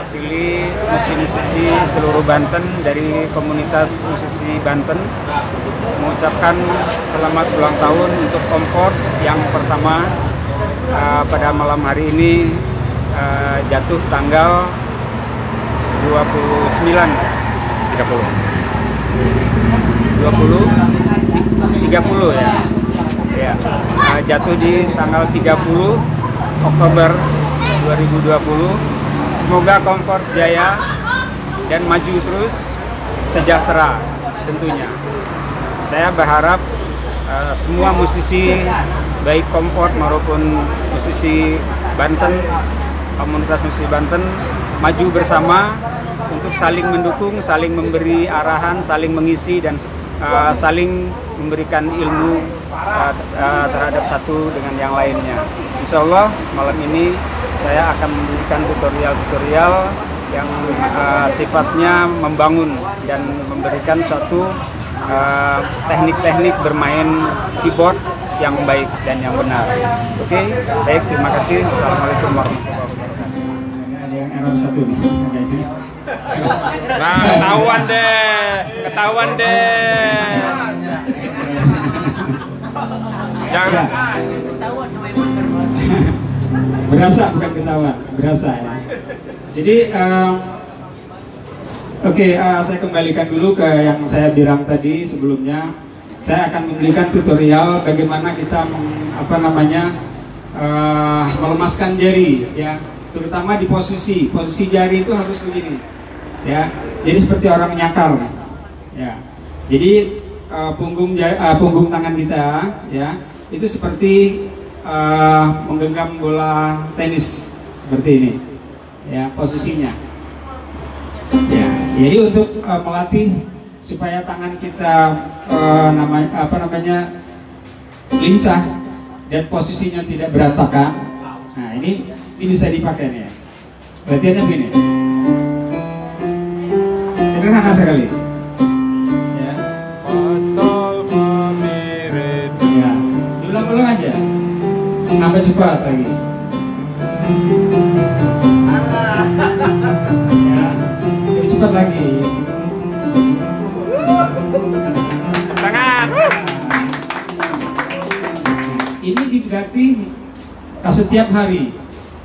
mewakili musisi-musisi seluruh Banten dari komunitas musisi Banten mengucapkan selamat ulang tahun untuk Comfort yang pertama pada malam hari ini jatuh tanggal 30 ya. Ya, jatuh di tanggal 30 Oktober 2020. Semoga Comfort jaya dan maju terus, sejahtera tentunya. Saya berharap semua musisi baik Comfort maupun musisi Banten, komunitas musisi Banten maju bersama untuk saling mendukung, saling memberi arahan, saling mengisi dan saling memberikan ilmu terhadap satu dengan yang lainnya. Insya Allah malam ini saya akan memberikan tutorial-tutorial yang sifatnya membangun dan memberikan suatu teknik-teknik bermain keyboard yang baik dan yang benar. Oke, baik, terima kasih. Assalamualaikum warahmatullahi wabarakatuh. Ada yang error satu nih. Nah, ketahuan deh. Jangan. Berasa bukan ketahuan, berasa ya. Jadi, saya kembalikan dulu ke yang saya bilang tadi sebelumnya. Saya akan memberikan tutorial bagaimana kita melemaskan jari, ya, terutama di posisi jari itu harus begini, ya. Jadi seperti orang menyakar, ya. Jadi punggung tangan kita, ya, itu seperti menggenggam bola tenis seperti ini, ya, posisinya. Ya, jadi untuk melatih supaya tangan kita lincah dan posisinya tidak berantakan. Nah, ini bisa dipakai nih ya. Latihannya begini. Sederhana sekali. Ya. Sol fa mi re do. Ya. Diulang-ulang aja. Sampai cepat lagi. Ya. Lebih cepat lagi. Tangan. Ini dilatih setiap hari.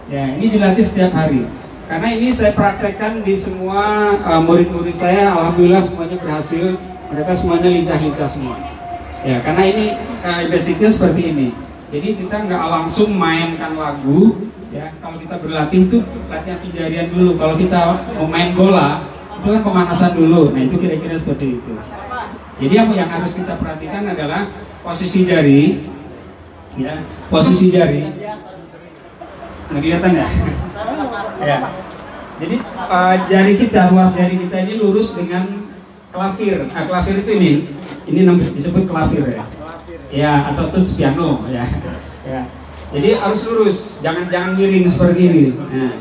Ya, ini dilatih setiap hari. Karena ini saya praktekkan di semua murid-murid saya. Alhamdulillah semuanya berhasil. Mereka semuanya lincah-lincah semua. Ya, karena ini basicnya seperti ini. Jadi kita nggak langsung mainkan lagu. Ya, kalau kita berlatih itu latihan penjarian dulu. Kalau kita mau main bola, itu kan pemanasan dulu. Nah, itu kira-kira seperti itu. Jadi yang harus kita perhatikan adalah posisi jari, ya, posisi jari. Nggak kelihatan ya? Ya. Jadi jari kita, ruas jari kita ini lurus dengan klavir. Klavir itu ini disebut klavir ya. Ya, atau tuts piano ya. Ya. Jadi harus lurus, jangan miring seperti ini. Nah.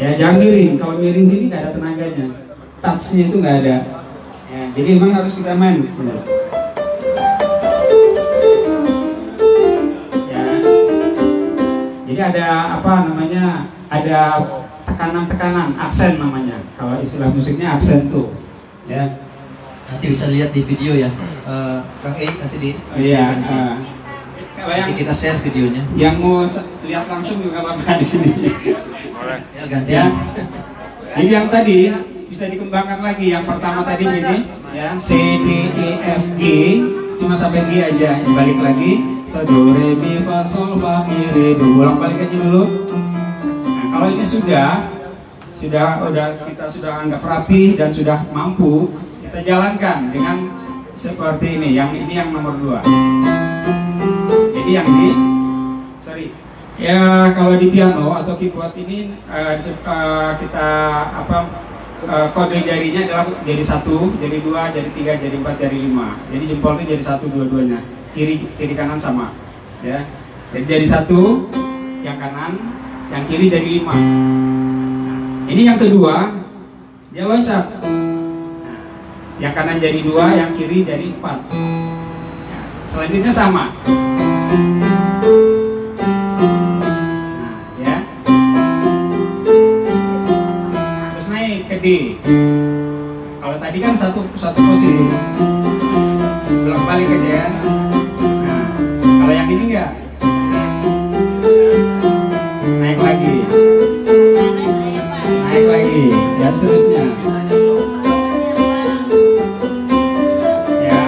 Ya, jangan miring. Kalau miring sini nggak ada tenaganya, touch-nya itu nggak ada. Ya, jadi memang harus kita main. Ya. Jadi ada ada tekanan-tekanan, aksen namanya. Kalau istilah musiknya aksen tuh. Ya. Nanti bisa lihat di video ya, Kang E nanti di. Iya. Nanti kita share videonya. Yang mau lihat langsung juga apa di sini. Boleh. Ya gantian. Jadi yang tadi bisa dikembangkan lagi. Yang pertama tadi ini, ya, C D E F G, cuma sampai G aja. Balik lagi, do re mi fa sol fa mi re do. Bolak-balik aja dulu. Nah, kalau ini sudah kita sudah anggap rapi dan sudah mampu, kita jalankan dengan seperti ini. Yang ini yang nomor 2. Jadi yang ini, ya, kalau di piano atau keyboard ini kita kode jarinya adalah jari 1, jari 2, jari 3, jari 4, jari 5. Jadi jempol itu jari 1 dua-duanya, kiri kanan sama, ya. Jadi jari 1 yang kanan, yang kiri jari 5. Nah, ini yang kedua, dia loncat. Nah, yang kanan jari 2, yang kiri jari 4. Nah, selanjutnya sama. Nah, ya. D. Kalau tadi kan satu posisi, bolak balik aja ya. Nah, kalau yang ini enggak, naik lagi, dan seterusnya. Ya.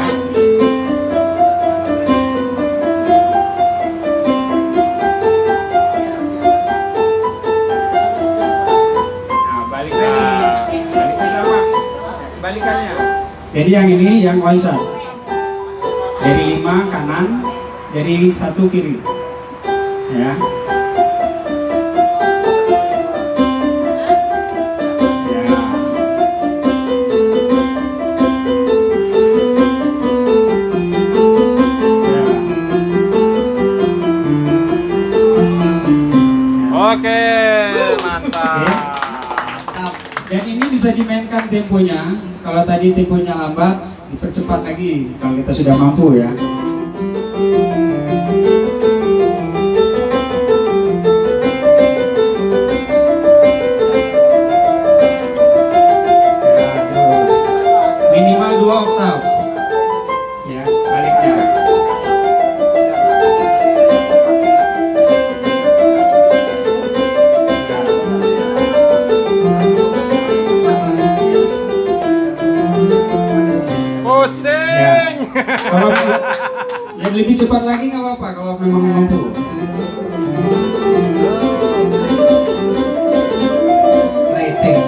Nah, balik lagi, balik ke sama, balikannya. Jadi yang ini yang loncat. Dari 5 kanan, dari 1 kiri. Ya. Oke, mantap. Dan ini bisa dimainkan temponya. Kalau tadi temponya lambat, dipercepat lagi kalau kita sudah mampu ya. Minimal 2 oktav. Ya, baliknya. Pusing. Kalau yang lebih cepat lagi nggak apa-apa kalau memang mampu. Rating.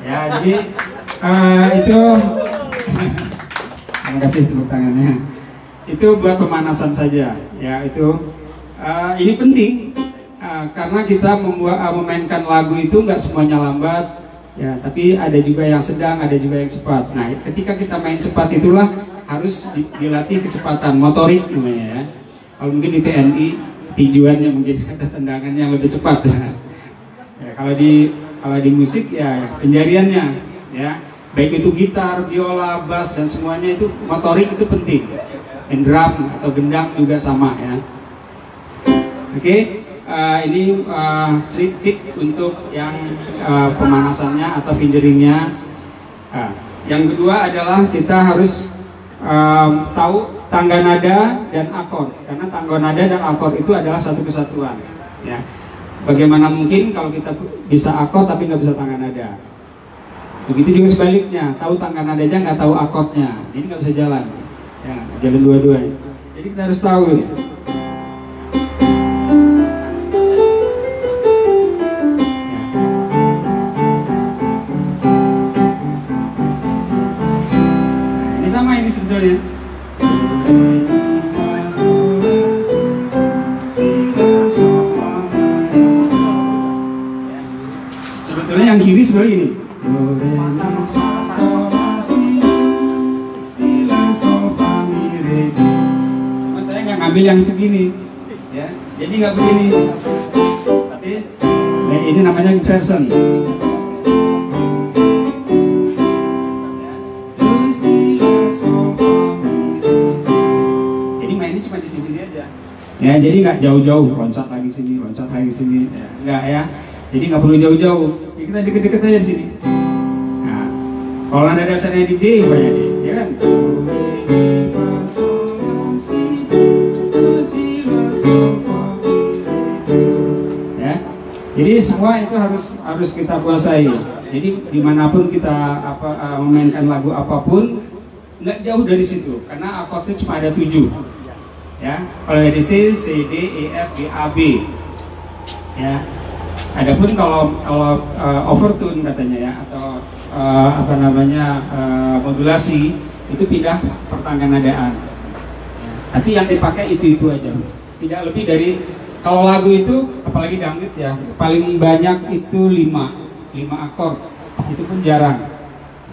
Ya, jadi itu terima kasih tepuk tangannya. Itu buat pemanasan saja. Ya, itu ini penting karena kita memainkan lagu itu nggak semuanya lambat, ya, tapi ada juga yang sedang, ada juga yang cepat. Nah, ketika kita main cepat itulah harus dilatih kecepatan motorik namanya ya. Kalau mungkin di TNI tinjuannya mungkin ada tendangan yang lebih cepat. Ya, kalau di musik ya penjariannya, ya, baik itu gitar, biola, bass dan semuanya itu motorik itu penting. And drum atau gendang juga sama ya. Oke, ini trik untuk yang pemanasannya atau fingeringnya. Yang kedua adalah kita harus tahu tangga nada dan akord, karena tangga nada dan akord itu adalah satu kesatuan. Ya, bagaimana mungkin kalau kita bisa akord tapi nggak bisa tangga nada? Begitu juga sebaliknya, tahu tangga nadanya nggak tahu akordnya, jadi nggak bisa jalan. Ya, jalan dua-duanya. Jadi kita harus tahu. Ini sebetulnya yang kiri sebenarnya ini. Cuma saya nggak ngambil yang segini, ya. Jadi nggak begini. Tapi ini namanya inversion. Ya, jadi nggak jauh-jauh, loncat lagi sini, ya, nggak ya. Jadi nggak perlu jauh-jauh, ya, kita deket-deket aja di sini. Nah, kalau nada dasarnya di D, banyak D, ya kan? Ya, jadi semua itu harus kita kuasai. Jadi dimanapun kita memainkan lagu apapun, nggak jauh dari situ, karena akordnya cuma ada 7. Ya, kalau dari C, D, E, F, G, A, B. Ya, adapun kalau overtune katanya ya, atau modulasi itu pindah pertangga nadaan. Ya, tapi yang dipakai itu aja, tidak lebih dari, kalau lagu itu apalagi dangdut ya, paling banyak itu 5 akord, itu pun jarang.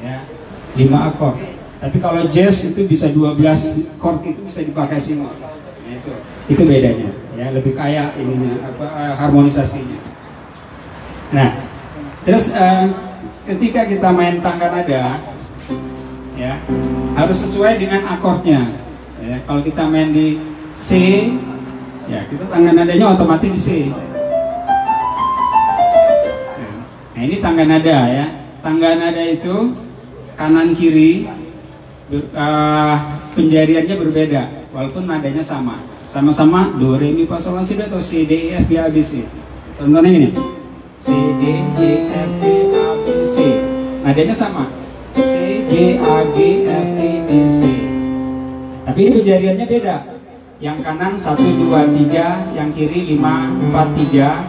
Ya, 5 akord. Tapi kalau jazz itu bisa 12 chord, itu bisa dipakai semua. Nah, itu bedanya, ya, lebih kaya ininya, harmonisasinya. Nah, terus ketika kita main tangga nada, ya, harus sesuai dengan akordnya. Ya, kalau kita main di C, ya kita tangga nadanya otomatis di C. Nah ini tangga nada ya. Tangga nada itu kanan kiri penjariannya berbeda, walaupun nadanya sama. Sama-sama do re mi fa sol la si do atau C D E F G A B C. Contohnya gini, C D E F G A B C. Nadanya sama, C G A G F E B C. Tapi ini penjariannya beda. Yang kanan 1, 2, 3, yang kiri 5, 4, 3.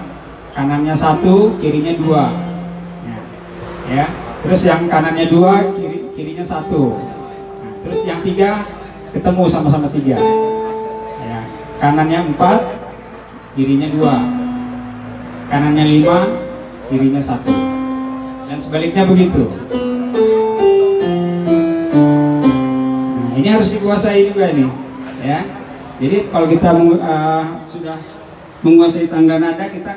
Kanannya 1, kirinya 2. Ya. Terus yang kanannya 2, kirinya 1. Nah, terus yang 3 ketemu sama-sama 3. Ya. Kanannya 4, kirinya 2. Kanannya 5, kirinya 1. Dan sebaliknya begitu. Ini harus dikuasai juga nih, ya. Jadi kalau kita sudah menguasai tangga nada, kita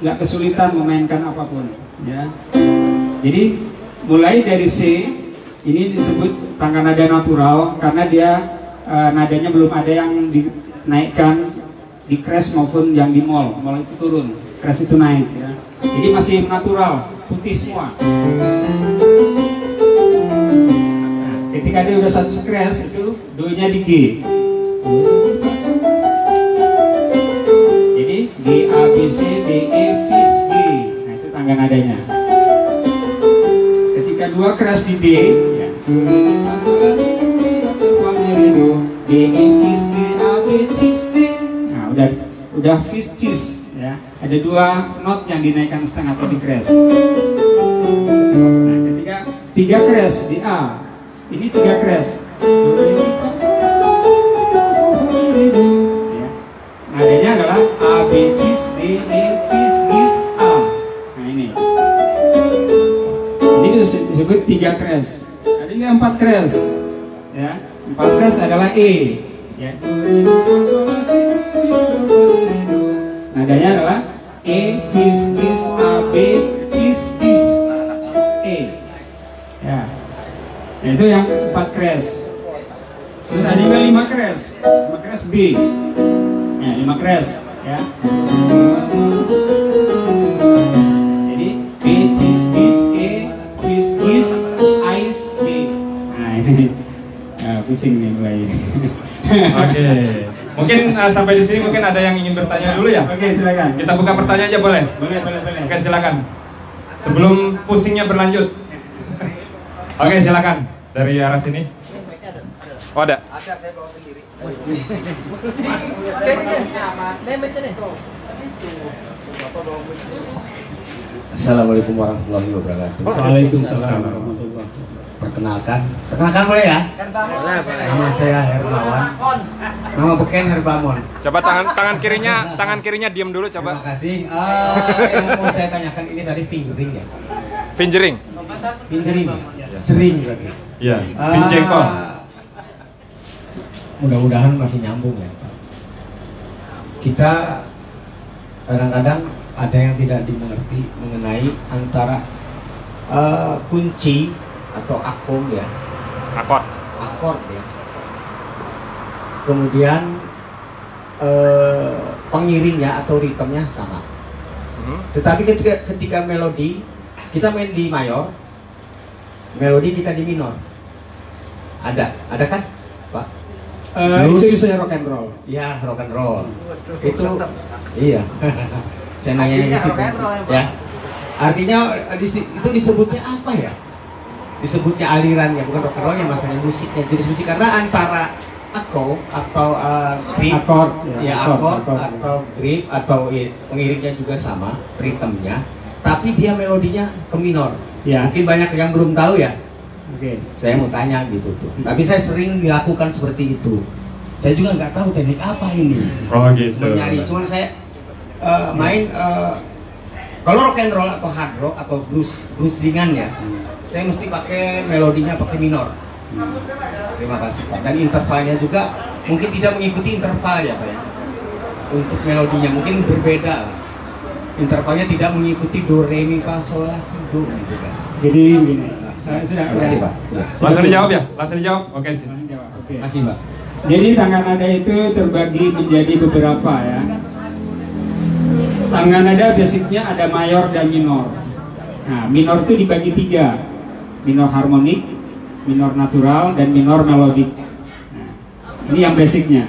nggak kesulitan memainkan apapun, ya. Jadi mulai dari C, ini disebut tangga nada natural karena dia nadanya belum ada yang dinaikkan di crash maupun yang di mol. Mol itu turun, crash itu naik, ya. Jadi masih natural, putih semua. Ketika dia udah satu crash itu do-nya di G. Jadi G A B C D E fis G. Nah itu tangga nadanya. Ketika dua crash di D, ya. D E fis G A B cis D. Nah udah fis cis, ya. Ada 2 not yang dinaikkan setengah atau di crash. Nah ketika 3 crash di A. Ini 3 crash. Ya. Nadanya adalah A, B, cis, D, E, fis, gis, A. Nah ini. Ini disebut 3 crash. Ada juga 4 crash. Ya, 4 crash adalah E. Ya. Nadanya adalah E, fis, gis, A, B, cis, gis, E. Ya. Nah, itu yang 4 crash. Terus ada juga 5 crash. 5 crash B. Ya, 5 crash, ya. Jadi B, cis, gis, E, fis, gis, ais, B. Nah, ini pusing nih mulai. Oke. Mungkin sampai di sini mungkin ada yang ingin bertanya dulu ya? Oke, silakan. Kita buka pertanyaan aja boleh? Boleh. Oke, silakan. Sebelum pusingnya berlanjut. Oke, silakan dari arah sini. Oh, ada. Ada, saya bawa sendiri. Assalamualaikum warahmatullahi wabarakatuh. Waalaikumsalam warahmatullahi wabarakatuh. Perkenalkan boleh ya? Nama saya Hermawan. Nama beken Herbamon. Coba tangan kirinya diam dulu coba. Terima kasih. Yang mau saya tanyakan ini tadi fingering ya? Fingering. Fingering ya? Sering berarti. Iya, jengkol. Mudah-mudahan masih nyambung ya. Kita kadang-kadang ada yang tidak dimengerti mengenai antara kunci atau akord ya. Akord ya. Kemudian pengiringnya atau ritmenya sama. Tetapi ketika melodi kita main di mayor, melodi kita di minor. Ada kan, Pak? Itu saya rock and roll. Ya, rock and roll. Itu iya. Saya nanya di situ. Ya. Artinya itu disebutnya apa ya? Disebutnya alirannya, bukan rock and rollnya, maksudnya musiknya, jenis musik, karena antara akord atau grip, akord atau grip atau pengiringnya juga sama, ritmenya, tapi dia melodinya ke minor. Ya. Mungkin banyak yang belum tahu ya. Oke. Saya mau tanya gitu tuh. Tapi saya sering dilakukan seperti itu. Saya juga nggak tahu teknik apa ini. Oh gitu. Menyari. Cuman saya main kalau rock and roll atau hard rock atau blues ringan ya, saya mesti pakai melodinya pakai minor. Terima kasih Pak. Dan intervalnya juga mungkin tidak mengikuti interval ya Pak ya. Untuk melodinya mungkin berbeda. Intervalnya tidak mengikuti do re mi fa sol la si do gitu kan. Jadi begini. Saya sudah. Terima kasih Pak. Langsung dijawab ya? Langsung dijawab? Oke sih. Oke. Terima kasih Pak. Jadi tangga nada itu terbagi menjadi beberapa ya. Tangga nada basicnya ada mayor dan minor. Nah, minor itu dibagi 3, minor harmonik, minor natural, dan minor melodik. Nah, ini yang basicnya.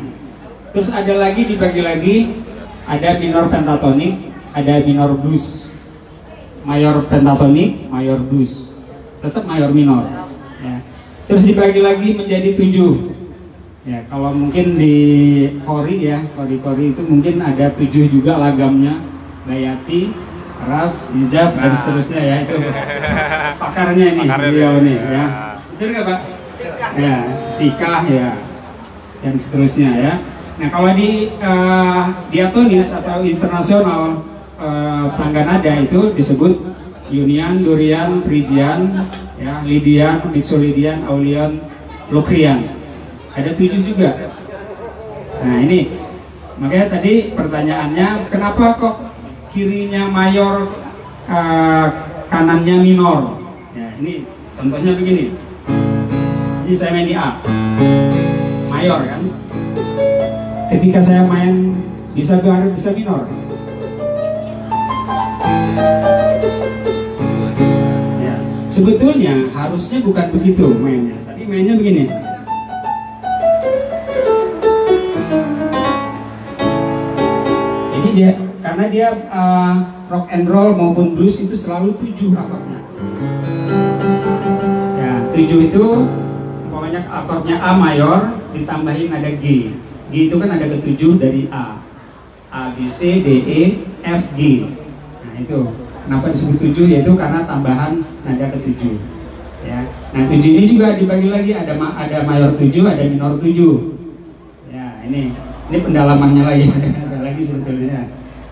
Terus ada lagi dibagi lagi, ada minor pentatonik, ada minor blues, mayor pentatonik, mayor blues, tetap mayor minor. Ya. Terus dibagi lagi menjadi 7. Ya, kalau mungkin di kori ya, kalau di kori itu mungkin ada 7 juga lagamnya, bayati, ras, hijaz, dan seterusnya ya, itu pakarnya ini, beliau nih ya. Betul nggak Pak? Ya, sikah ya, dan seterusnya ya. Nah kalau di diatonis atau internasional tangga nada itu disebut Unian, Durian, Phrygian, ya, Lydian, Mixolydian, Aulian, Locrian. Ada 7 juga. Nah ini makanya tadi pertanyaannya kenapa kok kirinya mayor, kanannya minor? Ya ini contohnya begini. Ini saya main di A, mayor kan. Ketika saya main bisa minor. Ya, sebetulnya harusnya bukan begitu mainnya, tapi mainnya begini. Jadi dia karena dia rock and roll maupun blues itu selalu 7 akornya. Ya, 7 itu pokoknya akornya A mayor ditambahin ada G. G itu kan ada ke-7 dari A. A, B, C, D, E, F, G. Nah itu kenapa disebut 7, yaitu karena tambahan nada ke-7 ya. Nah 7 ini juga dibagi lagi, ada mayor 7, ada minor 7 ya. Ini pendalamannya lagi ada lagi sebetulnya.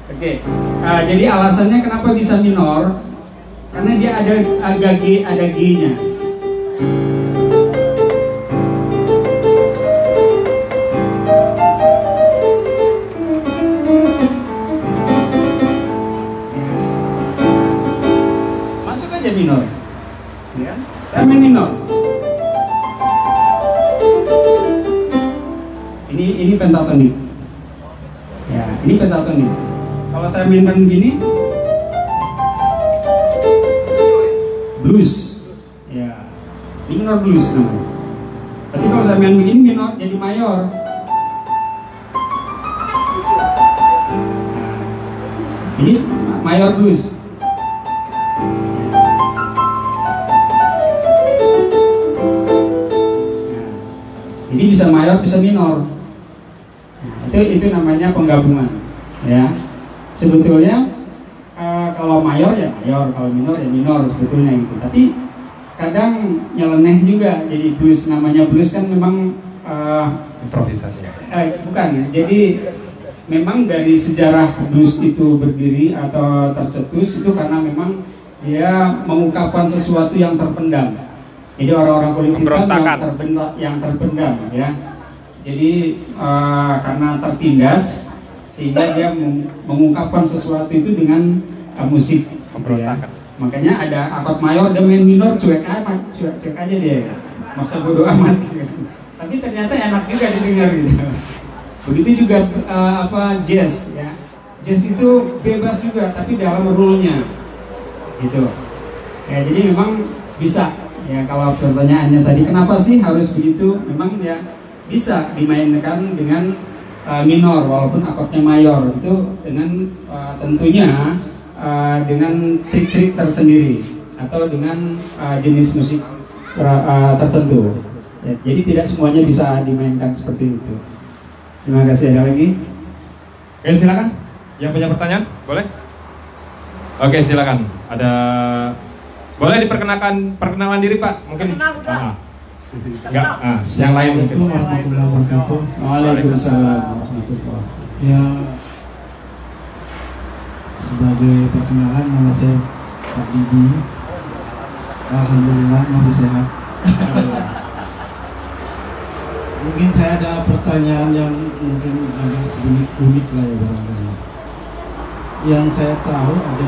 Oke. Jadi alasannya kenapa bisa minor, karena dia ada G, ada G nya. Minor, ya. Saya main minor. Ini pentatonik. Ya, ini pentatonik. Kalau saya mainkan begini, blues. Ya, ini minor blues namanya. Tapi kalau saya main begini minor jadi mayor. Nah, ini mayor blues. Jadi bisa mayor, bisa minor. Nah, itu namanya penggabungan, ya. Sebetulnya kalau mayor ya mayor, kalau minor ya minor sebetulnya gitu. Tapi kadang nyeleneh juga. Jadi blues, namanya blues kan memang improvisasi. Bukan ya. Jadi memang dari sejarah blues itu berdiri atau tercetus itu karena memang dia mengungkapkan sesuatu yang terpendam. Jadi orang-orang kulit hitam yang terpendam ya. Jadi karena tertindas sehingga dia mengungkapkan sesuatu itu dengan musik. Ya. Makanya ada akord mayor dan main minor cuek aja dia. Masa bodoh amat. Tapi ternyata enak juga didengar gitu. Begitu juga jazz ya. Jazz itu bebas juga tapi dalam rule-nya. Gitu. Ya, jadi memang bisa. Ya kalau pertanyaannya tadi kenapa sih harus begitu? Memang ya bisa dimainkan dengan minor walaupun akordnya mayor itu dengan tentunya dengan trik-trik tersendiri atau dengan jenis musik tertentu. Ya, jadi tidak semuanya bisa dimainkan seperti itu. Terima kasih. Ada lagi? Oke silakan. Yang punya pertanyaan boleh? Oke silakan. Ada boleh diperkenalkan perkenalan diri Pak mungkin? Enggak. Yang lain mungkin. Waalaikumsalam. Ya, sebagai perkenalan nama saya Pak Didi. Alhamdulillah masih sehat. Mungkin saya ada pertanyaan yang mungkin agak sedikit unik lah ya barangkali. Yang saya tahu ada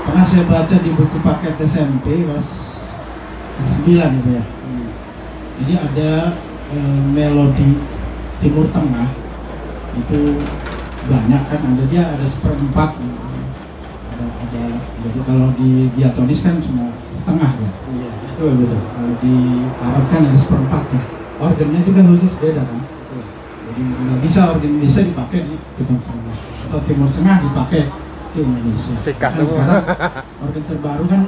pernah saya baca di buku paket SMP kelas 9 ya Pak ya. Jadi ada melodi Timur Tengah itu banyak kan, ada seperempat, ada jadi kalau di diatonis kan cuma setengah ya. Iya, betul. Kalau di Arab kan ada seperempat ya. Organnya juga khusus beda kan. Jadi nggak bisa organ Indonesia dipakai di Timur Tengah atau Timur Tengah dipakai di Indonesia. Nah, sekarang organ terbaru kan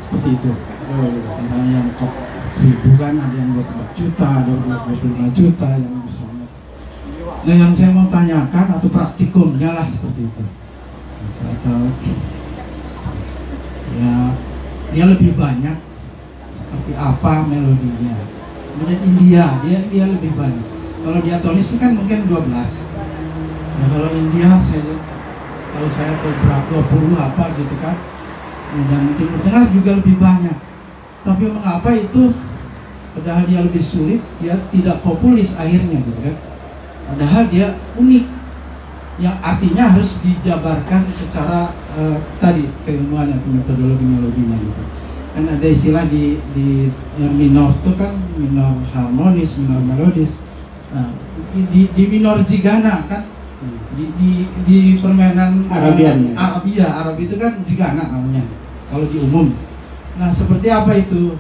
seperti itu. Misalnya yang kok 1000 kan, ada yang 24 juta, ada yang 25 juta, yang misalnya. Nah, yang saya mau tanyakan atau praktikumnya lah seperti itu. Atau ya dia lebih banyak seperti apa melodinya. Kemudian India, dia lebih banyak. Kalau diatonis kan mungkin 12. Nah, kalau India saya tahu berapa 20 apa gitu kan. Dan Timur Tengah juga lebih banyak. Tapi mengapa itu padahal dia lebih sulit, dia tidak populis akhirnya gitu kan. Padahal dia unik. Yang artinya harus dijabarkan secara tadi keilmuannya, metodologi melodinya gitu. Kan ada istilah di minor itu kan minor harmonis, minor melodis. Nah, di minor zigana kan, di permainan Arabia itu kan zigana namanya kalau di umum. Nah, seperti apa itu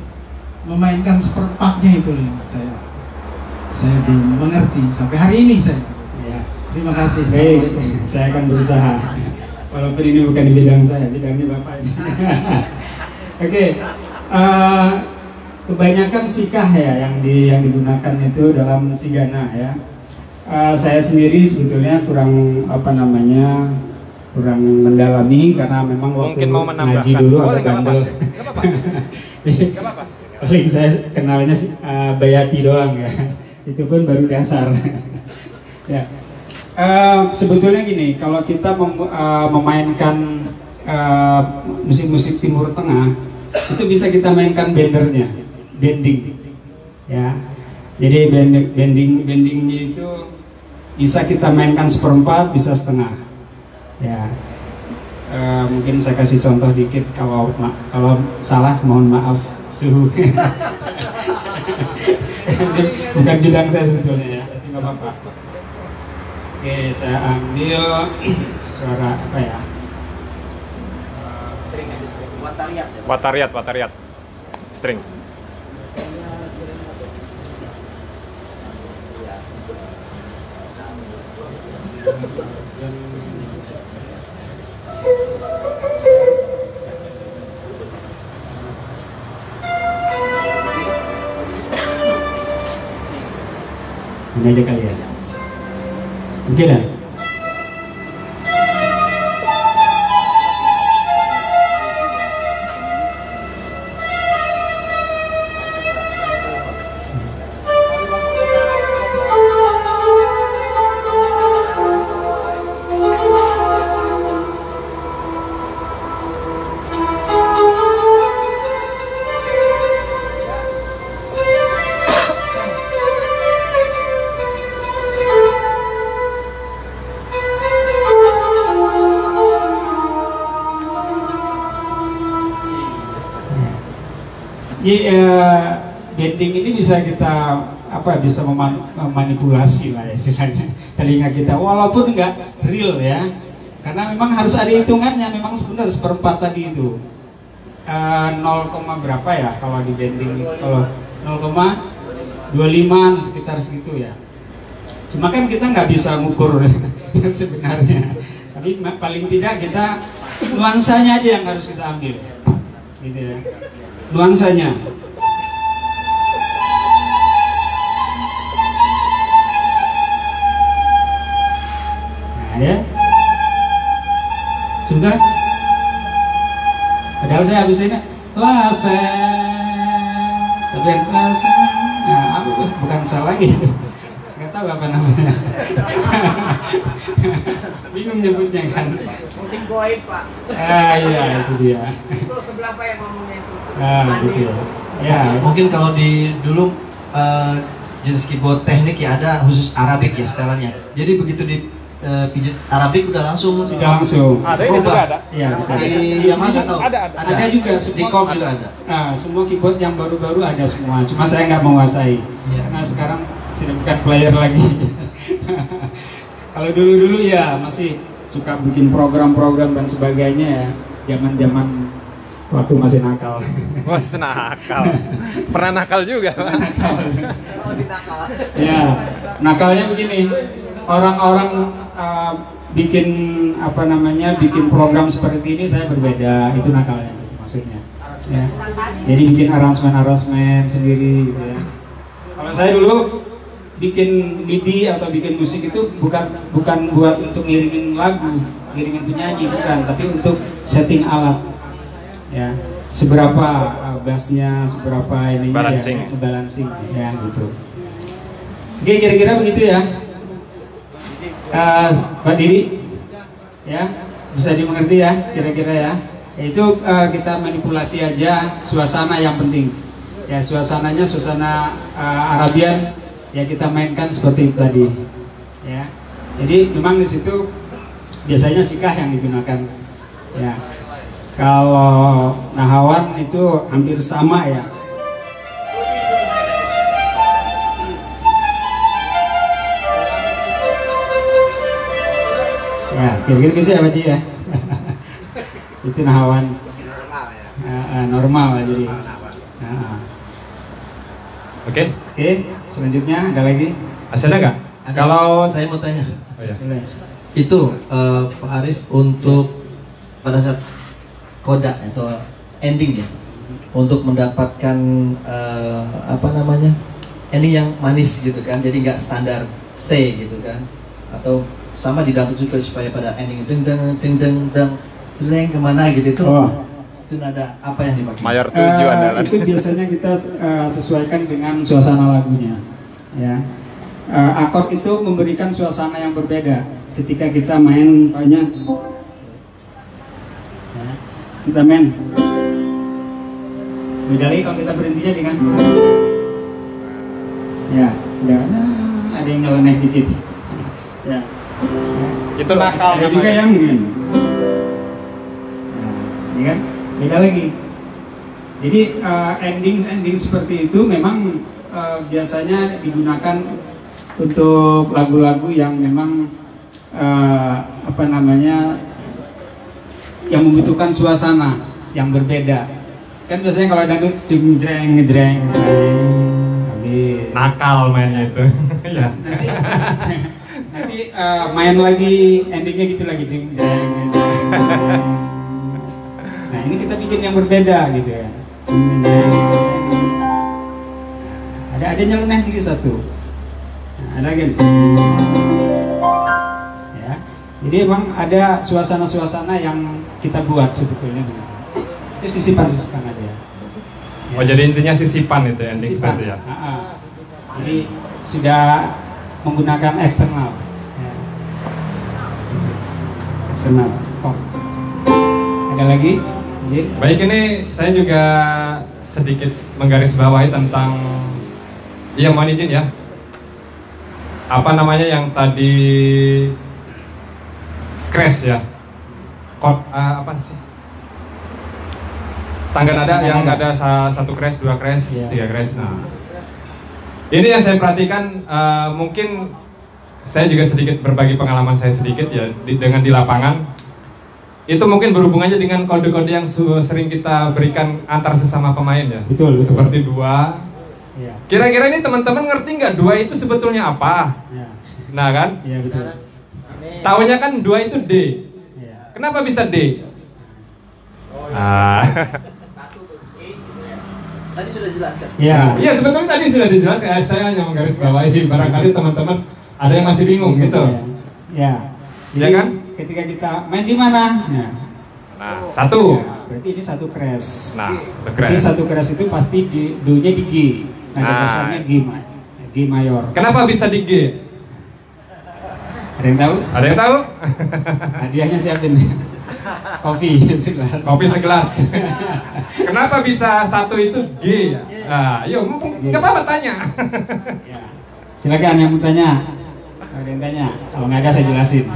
memainkan seperempatnya itu yang saya belum mengerti sampai hari ini saya. Ya. Terima kasih. Baik, saya akan berusaha. Walaupun ini bukan di bidang saya, bidangnya Bapak ini. Oke, kebanyakan sikah ya yang digunakan itu dalam sigana ya. Saya sendiri sebetulnya kurang kurang mendalami karena memang waktu ngaji dulu agak bandel. Paling saya kenalnya Bayati doang ya. Itu pun baru dasar. Ya. Sebetulnya gini, kalau kita memainkan musik-musik Timur Tengah, itu bisa kita mainkan bendernya, bending, ya. Jadi bendingnya itu bisa kita mainkan seperempat, bisa setengah, ya. Mungkin saya kasih contoh dikit, kalau salah mohon maaf suhu. Bukan bidang saya sebetulnya ya, tapi nggak apa-apa. Oke, saya ambil suara apa ya? String aja, watariat. Watariat. String. Ini aja kali ya. Oke dah. Bending ini bisa kita bisa memanipulasi lah istilahnya telinga kita, walaupun nggak real ya, karena memang harus ada hitungannya. Memang sebenarnya seperempat tadi itu 0, berapa ya kalau di bending, kalau 0,25 sekitar segitu ya. Cuma kan kita nggak bisa ngukur sebenarnya, tapi paling tidak kita nuansanya aja yang harus kita ambil, gitu ya, nuansanya. Ya, sebentar. Padahal saya habis ini lase, tapi lase. Nah, aku bukan salah lagi. Nggak tahu apa namanya. Bingung nyebutnya kan. Musik goib, Pak. Iya itu dia. Itu sebelah Pak yang ngomongnya itu. Gitu. Ya. Mungkin kalau di dulu jenis keyboard teknik ya ada khusus Arabik ya setelannya. Jadi begitu di pijit Arabik udah langsung. Ada ini juga ada. Iya. Di yang mana tahu? Ada juga. Di Korg juga ada. Nah, semua keyboard yang baru-baru ada semua. Cuma saya nggak menguasai. Ya. Karena sekarang sudah bukan player lagi. Kalau dulu-dulu ya masih suka bikin program-program dan sebagainya ya, zaman-zaman waktu masih nakal. Bos nakal. Pernah nakal juga, Pak. Ya, nakalnya begini. Orang-orang bikin apa namanya, bikin program seperti ini saya berbeda, itu nakalnya maksudnya. Ya. Jadi bikin aransemen sendiri gitu ya. Kalau saya dulu bikin MIDI atau bikin musik itu bukan buat untuk ngiringin lagu, ngiringin penyanyi, bukan, tapi untuk setting alat. Ya, seberapa bassnya, seberapa ininya balancing. Ya, balancing ya gitu. Oke, kira-kira begitu ya. Pak Diri, ya bisa dimengerti ya, kira-kira ya. Itu kita manipulasi aja suasana yang penting. Ya, suasananya suasana Arabian ya, kita mainkan seperti itu tadi. Ya, jadi memang di situ biasanya sikah yang digunakan. Ya, kalau nahawan itu hampir sama ya. Ya, kira-kira gitu ya Pak Ji ya. Itu nahawan normal jadi. Oke. Oke, selanjutnya ada lagi? Ada nggak? Ada. Kalau Saya mau tanya. oh, ya. Boleh. Itu Pak Arif, untuk pada saat koda atau ending ya, untuk mendapatkan apa namanya, ending yang manis gitu kan, jadi nggak standar C gitu kan, atau sama di dangdut juga supaya pada ending deng deng kemana gitu itu. Itu nada apa yang dipakai? Mayor 7 andalan. Itu biasanya kita sesuaikan dengan suasana lagunya. Ya, akord itu memberikan suasana yang berbeda. Ketika kita main banyak, ya, kita main. Beda lagi kalau kita berhentinya dengan, ya, ada yang nyeleneh dikit. Ya. Itu nakal. Ada juga yang begini. Nah, ini kan beda lagi. Jadi ending seperti itu memang biasanya digunakan untuk lagu-lagu yang memang apa namanya, yang membutuhkan suasana yang berbeda. Kan biasanya kalau dangdut ngejreng, Nakal mainnya itu. Ya. Nanti main lagi endingnya gitu lagi, ding. Nah, ini kita bikin yang berbeda gitu ya. Ada nyeleneh dikit satu. Nah, ada lagi. Ya. Jadi emang ada suasana-suasana yang kita buat sebetulnya. Itu sisipan aja. Ya. Oh, jadi intinya sisipan itu ending Sisipan. seperti ya. Jadi sudah menggunakan eksternal. Ya. Eksternal. Ada lagi? Baik, ini saya juga sedikit menggarisbawahi tentang, iya mohon izin ya, apa namanya yang tadi crash ya, apa sih, tangga nada yang nggak ada satu crash, dua crash, tiga crash. Nah, ini yang saya perhatikan, mungkin saya juga sedikit berbagi pengalaman saya sedikit ya dengan di lapangan. Itu mungkin berhubungannya dengan kode-kode yang sering kita berikan antar sesama pemain ya. Betul. Seperti dua. Ya. Kira-kira ini teman-teman ngerti nggak dua itu sebetulnya apa? Ya. Nah kan? Iya betul. Taunya kan dua itu D. Ya. Kenapa bisa D? Ah. Tadi sudah jelaskan. Ya. Iya, sebetulnya tadi sudah dijelaskan. Saya hanya menggarisbawahi, barangkali teman-teman ada yang masih bingung gitu. Ya. Iya kan? Ketika kita main di mana? Ya. Nah, satu. Ya, berarti ini satu crash. Nah, itu Jadi keren. satu crash itu pasti do-nya di G. Nada Nah. dasarnya G mayor. Kenapa bisa di G? Ada yang tahu? Ada yang tahu? Hadiahnya siapin. Kopi segelas. Kopi segelas. Kenapa bisa satu itu G? Nah, yuk, nggak apa-apa tanya. Ya. Silakan yang mau tanya. Ada yang tanya. Kalau nggak ada saya jelasin.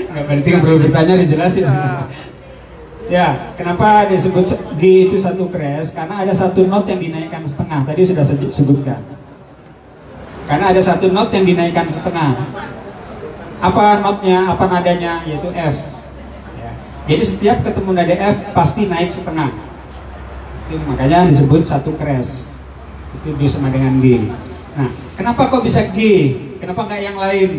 Nggak berarti perlu bertanya dijelasin. Ya, kenapa disebut G itu satu crash? Karena ada satu not yang dinaikkan setengah. Tadi sudah saya sebutkan. karena ada satu not yang dinaikkan setengah. Apa notnya, apa nadanya, yaitu F. Ya. Jadi setiap ketemu nada F pasti naik setengah. Itu makanya disebut satu crash. Itu D sama dengan G. Nah, kenapa kok bisa G? Kenapa nggak yang lain?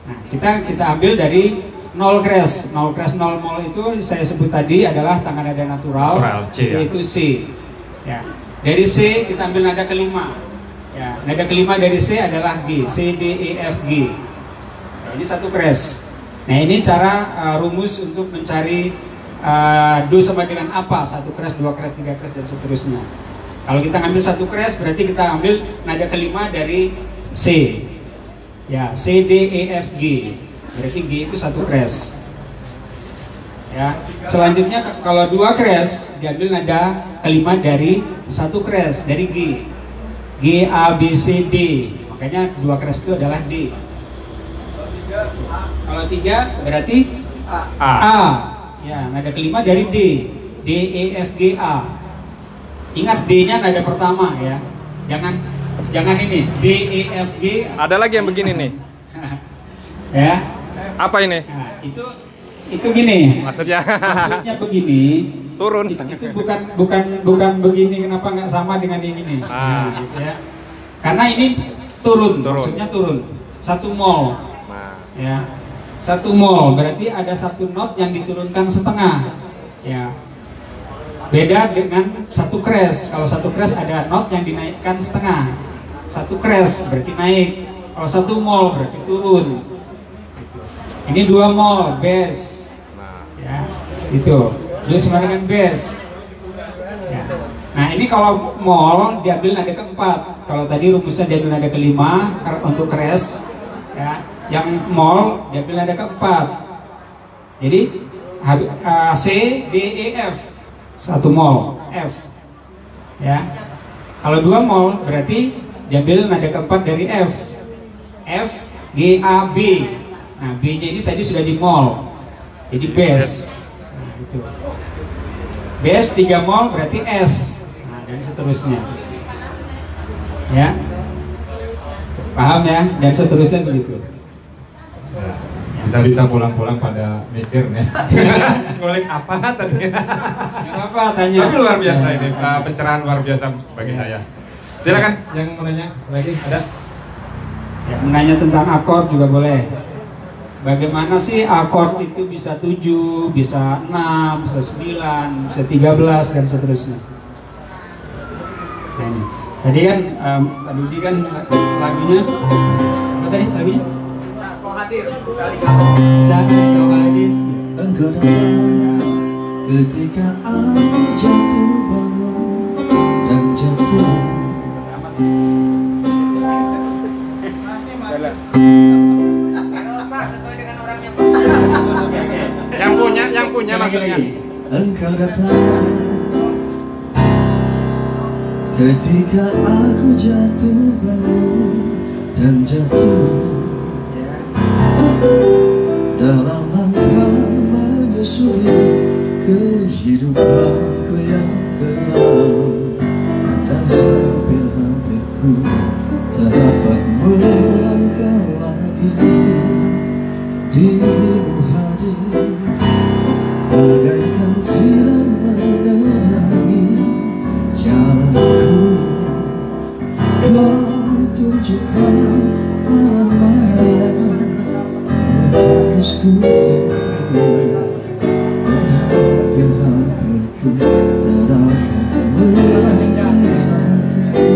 Nah, kita ambil dari 0 crash. 0 crash 0 mol itu saya sebut tadi adalah tangga nada natural, yaitu C. Ya. Dari C kita ambil nada kelima. Ya, nada kelima dari C adalah G, C, D, E, F, G. Nah, ini satu crash. Nah, ini cara rumus untuk mencari do sama dengan apa, satu crash, dua crash, tiga crash, dan seterusnya. Kalau kita ngambil satu crash, berarti kita ambil nada kelima dari C. Ya, C, D, E, F, G. Berarti G itu satu crash. Ya, selanjutnya kalau dua crash, diambil nada kelima dari satu crash, dari G. G, A, B, C, D. Makanya dua crash itu adalah D. Kalau tiga berarti A. Ya, nada kelima dari D. D, E, F, G, A. Ingat D-nya nada pertama ya. Jangan ini. D, E, F, G. Ada lagi yang begini nih. Ya. Apa ini? Nah, itu gini. Maksudnya begini. Turun. Itu bukan begini. Kenapa nggak sama dengan yang ini? Nah, gitu ya. Karena ini turun. Maksudnya turun. 1 mol. Nah. Ya. 1 mol berarti ada satu not yang diturunkan setengah. Ya. Beda dengan satu crash. Kalau satu crash ada not yang dinaikkan setengah. Satu crash berarti naik. Kalau 1 mol berarti turun. Ini 2 mol, bass. Ya, itu. Dia sama dengan bass. Ya. Nah, ini kalau mol diambil nada keempat. Kalau tadi rumusnya diambil nada kelima untuk crash. Ya, yang mol diambil nada keempat. Jadi C, D, E, F. 1 mol, F. Ya. Kalau 2 mol berarti diambil nada keempat dari F. F, G, A, B. Nah, B-nya ini tadi sudah di mol. Jadi bass. Nah, gitu. Bass 3 mol berarti S. Nah, dan seterusnya. Ya. Paham ya? Dan seterusnya begitu. Bisa pulang-pulang pada mikir nih. Ngulik apa tadi? Apa tanya? Tapi luar biasa ini, pencerahan luar biasa bagi saya. Silakan yang mau nanya lagi, ada? Ya, menanya tentang akord juga boleh. Bagaimana sih akord itu bisa 7, bisa 6, bisa 9, bisa 13 dan seterusnya. Nah, ini. Tadi kan Pak Dudi kan lagunya apa tadi lagunya? Saat kau hadir, Saat kau hadir. Engkau datang ketika aku jatuh bangun dan jatuh. Yang punya maksudnya. Engkau datang ketika aku jatuh bangun dan jatuh dalam langkah menyusuri kehidupanku yang kelam, dan hampir-hampir ku tak dapat melangkah lagi. Dirimu hadir bagaikan sinar menerangi jalanku. Kau tunjukkan arah mana yang harus ku tempuh, dan hampir-hampir ku tak dapat melangkah lagi.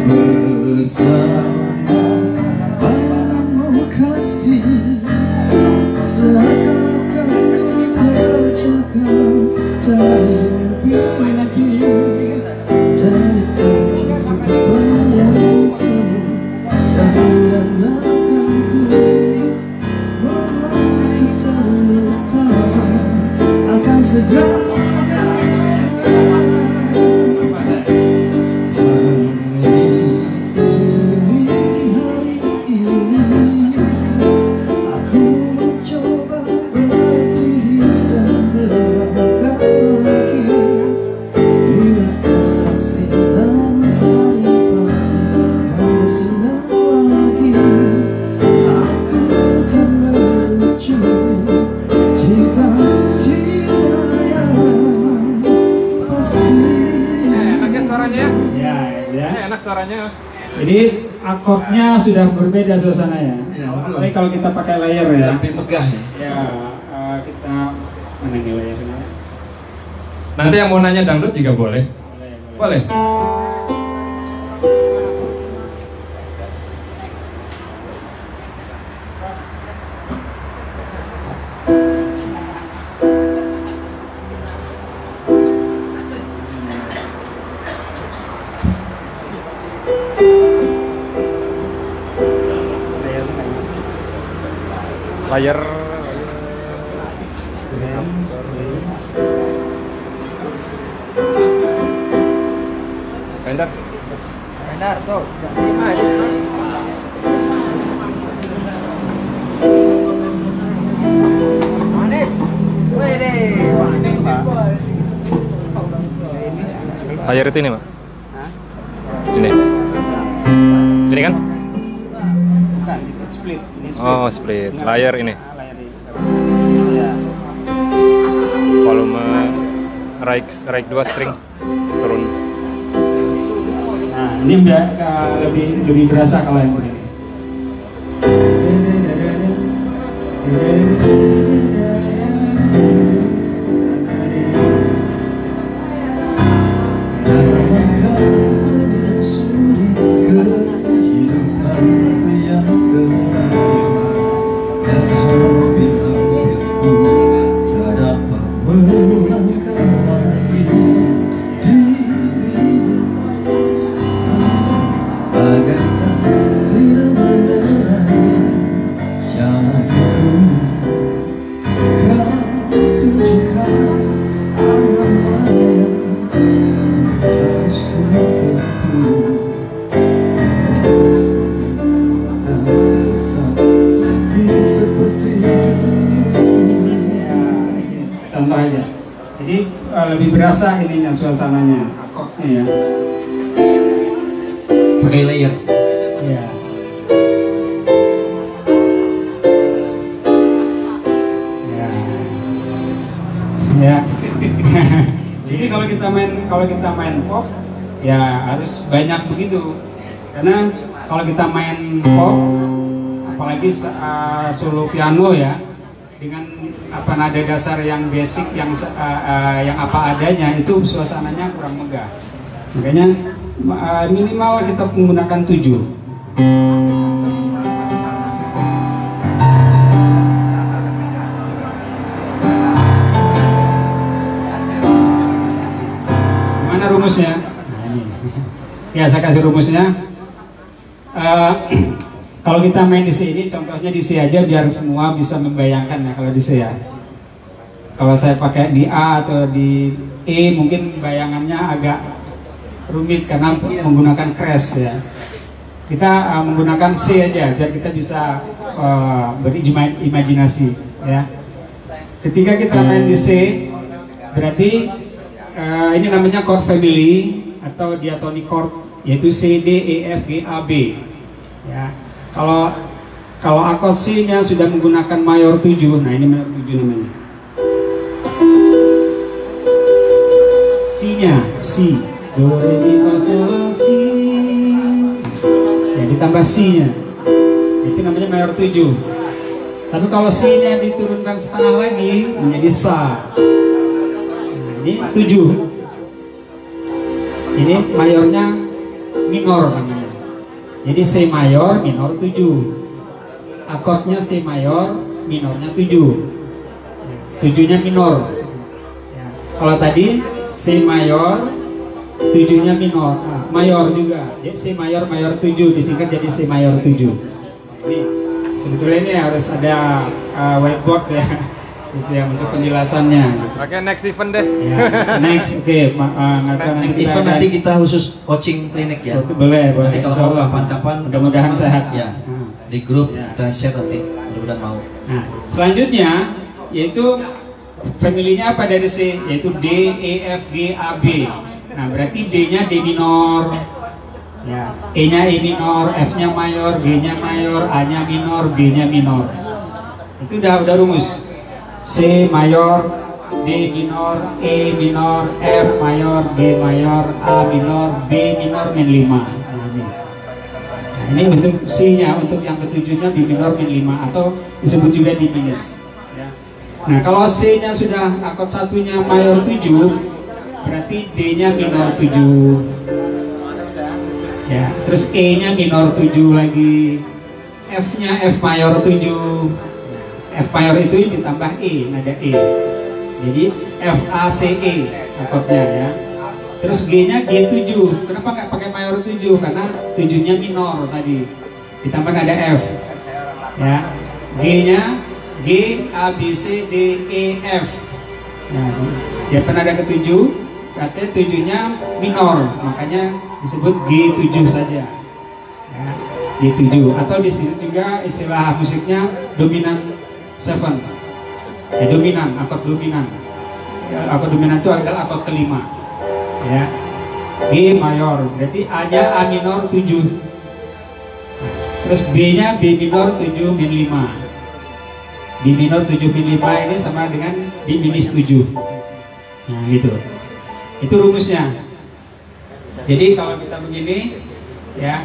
Bersama bayanganmu kasih, seakan-akan ku terjaga dari mimpi-mimpi, dari kehidupan yang semu, dan menenangkanku. Mohon ku terlupa akan segala-galanya. Hari ini enak suaranya. Jadi akordnya sudah berbeda suasananya. Ya, betul. Tapi kalau kita pakai layer ya. Lebih megah ya. Ya, kita mana nih layernya? Nanti yang mau nanya dangdut juga boleh. Boleh. Layar Vendor. Benar tuh, jam 5 ya. Manis. Wede. Layar itu ini, Pak? Ini. Ini kan? Bukan, itu split. Ini split. Oh, split. Layar ini. Layar ini. Ya. Volume raik 2 string turun. Nah, ini lebih berasa kalau yang ini. Contoh aja. Jadi lebih berasa ininya suasananya, akordnya ya. Pakai layer. Iya. Ya. Ya. Jadi kalau kita main pop, ya harus banyak begitu. Karena kalau kita main pop, apalagi solo piano ya, dengan nada dasar yang basic, yang apa adanya, itu suasananya kurang megah. Makanya minimal kita menggunakan 7. Mana rumusnya? Ya, saya kasih rumusnya. Kalau kita main di C ini, contohnya di C aja biar semua bisa membayangkan ya kalau di C ya. Kalau saya pakai di A atau di E mungkin bayangannya agak rumit karena menggunakan crash ya. Kita menggunakan C aja biar kita bisa berimajinasi ya. Ketika kita main di C, berarti ini namanya chord family atau diatonic chord, yaitu C, D, E, F, G, A, B ya. Kalau akord C-nya sudah menggunakan mayor 7, nah ini mayor 7 namanya. C-nya, C, do, re, mi, fa, sol, si. Ya, ditambah C-nya, itu namanya mayor 7. Tapi kalau C-nya diturunkan setengah lagi menjadi Sa. Nah, ini 7. Ini mayornya minor namanya. Jadi C mayor, minor 7. Akordnya C mayor, minornya 7. 7-nya minor. Ya. Kalau tadi C mayor, 7-nya minor, mayor juga. Jadi C mayor, mayor 7 disingkat jadi C mayor 7. Ini sebetulnya ini harus ada whiteboard ya. Gitu ya, untuk penjelasannya. Oke, next event deh. Ya, next, oke. Next event nanti kita khusus coaching klinik ya. Boleh. Nanti kalau mau kapan-kapan, mudah-mudahan sehat. Ya. Di grup kita share nanti, mudah-mudahan mau. Nah, selanjutnya yaitu family-nya apa dari C? Yaitu D, E, F, G, A, B. Nah, berarti D-nya D minor. Ya, E-nya E minor, F-nya mayor, G-nya mayor, A-nya minor, G-nya minor. Itu udah rumus. C mayor, D minor, E minor, F mayor, G mayor, A minor, B minor min 5. Nah, ini untuk C-nya, untuk yang ketujuhnya B minor min 5 atau disebut juga diminis. Ya. Nah, kalau C-nya sudah akord satunya mayor 7, berarti D-nya minor 7. Ya, terus E-nya minor 7 lagi. F-nya F mayor 7. F mayor itu ditambah E, nada E. Jadi F A C E akordnya ya. Terus G-nya G7. Kenapa nggak pakai mayor 7? Karena 7-nya minor tadi. Ditambah nada F. Ya. G-nya G A B C D E F. Nah, dia penada ke-7, berarti 7-nya minor, makanya disebut G7 saja. Ya, G7 atau disebut juga istilah musiknya dominant 7. Dominan, akord dominan. Ya, akord dominan itu adalah akord kelima. Ya. G mayor, berarti A-nya A minor 7. Terus B-nya B minor 7 min 5. B minor 7 min 5 ini sama dengan diminis 7. Nah, gitu. Itu rumusnya. Jadi kalau kita begini, ya.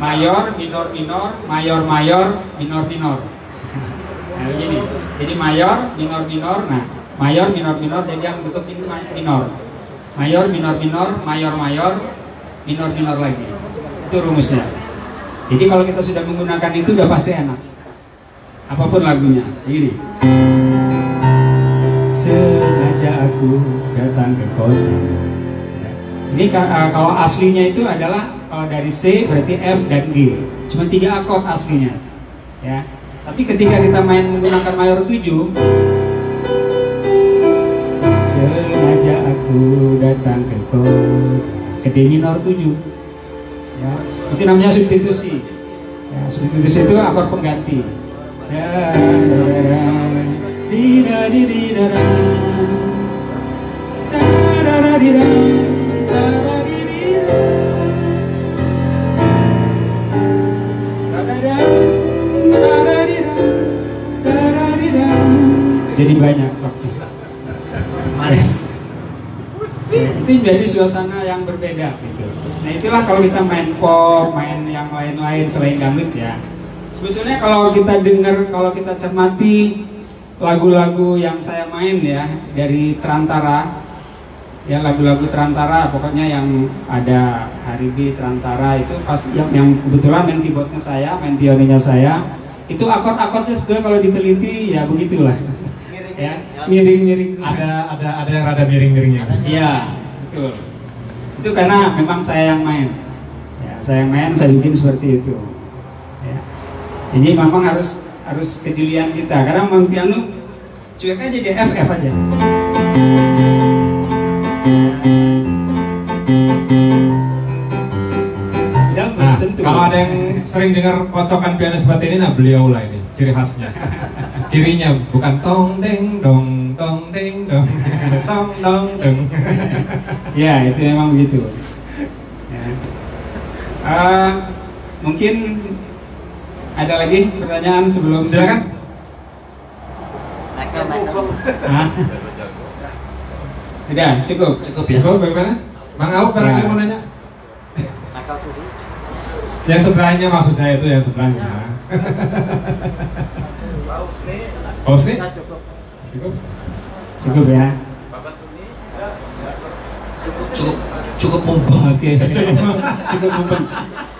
Mayor, minor, minor, mayor, mayor, minor, minor. Nah, begini. Jadi mayor, minor, minor. Nah, mayor, minor, minor. Jadi yang bentuk ini minor. Mayor, minor, minor, mayor, mayor, minor, minor lagi. Itu rumusnya. Jadi kalau kita sudah menggunakan itu udah pasti enak. Apapun lagunya. Begini. Sengaja aku datang ke kota. Ini kalau aslinya itu adalah kalau dari C berarti F dan G. Cuma 3 akord aslinya. Ya. Tapi ketika kita main menggunakan mayor 7, sengaja aku datang ke kota, ke D minor 7. Ya, itu namanya substitusi. Ya, substitusi itu akord pengganti. Ya, jadi banyak waktu. Manis. Ya, itu jadi suasana yang berbeda gitu. Nah itulah kalau kita main pop, main yang lain-lain selain dangdut ya. Sebetulnya kalau kita dengar, kalau kita cermati lagu-lagu yang saya main ya dari Terantara, ya lagu-lagu Terantara, pokoknya yang ada Haribi Terantara itu pasti yang kebetulan main keyboardnya saya, main pianonya saya, itu akord-akordnya sebetulnya kalau diteliti ya begitulah. Ya, miring-miring. Ada yang rada miring-miringnya. Iya, betul. Itu karena memang saya yang main. Ya, saya yang main, saya bikin seperti itu. Ya. Jadi memang harus kejelian kita. Karena main piano cuek aja di F aja. Nah, kalau ada yang sering dengar kocokan piano seperti ini, nah beliau lah ini ciri khasnya. Kirinya bukan tong deng dong tong deng dong tong dong dong. Ya itu memang begitu. Ya. Mungkin ada lagi pertanyaan sebelum Silakan. Udah cukup. Cukup ya. Cukup bagaimana? Mang Au barangkali mau nanya? Yang sebelahnya maksud saya itu yang sebelahnya. Pausni? Cukup. Cukup ya. Cukup mumpung. Oke. Cukup mumpung.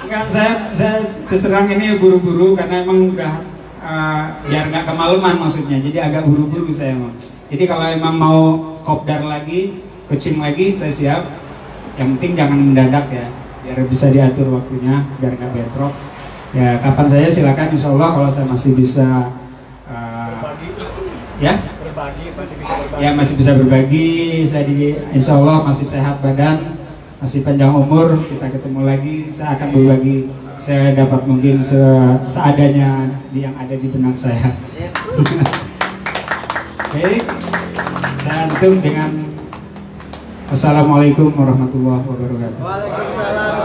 Enggak, saya terus terang ini buru-buru karena emang udah biar nggak kemalaman maksudnya. Jadi agak buru-buru saya mau. Jadi kalau emang mau kopdar lagi, coaching lagi, saya siap. Yang penting jangan mendadak ya, biar bisa diatur waktunya, biar nggak bentrok. Ya kapan saya silakan, insya Allah kalau saya masih bisa ya masih bisa berbagi, saya insya Allah masih sehat badan, masih panjang umur, kita ketemu lagi, saya akan berbagi, saya dapat mungkin seadanya yang ada di benak saya. Baik, saya antum dengan Assalamualaikum warahmatullahi wabarakatuh. Waalaikumsalam.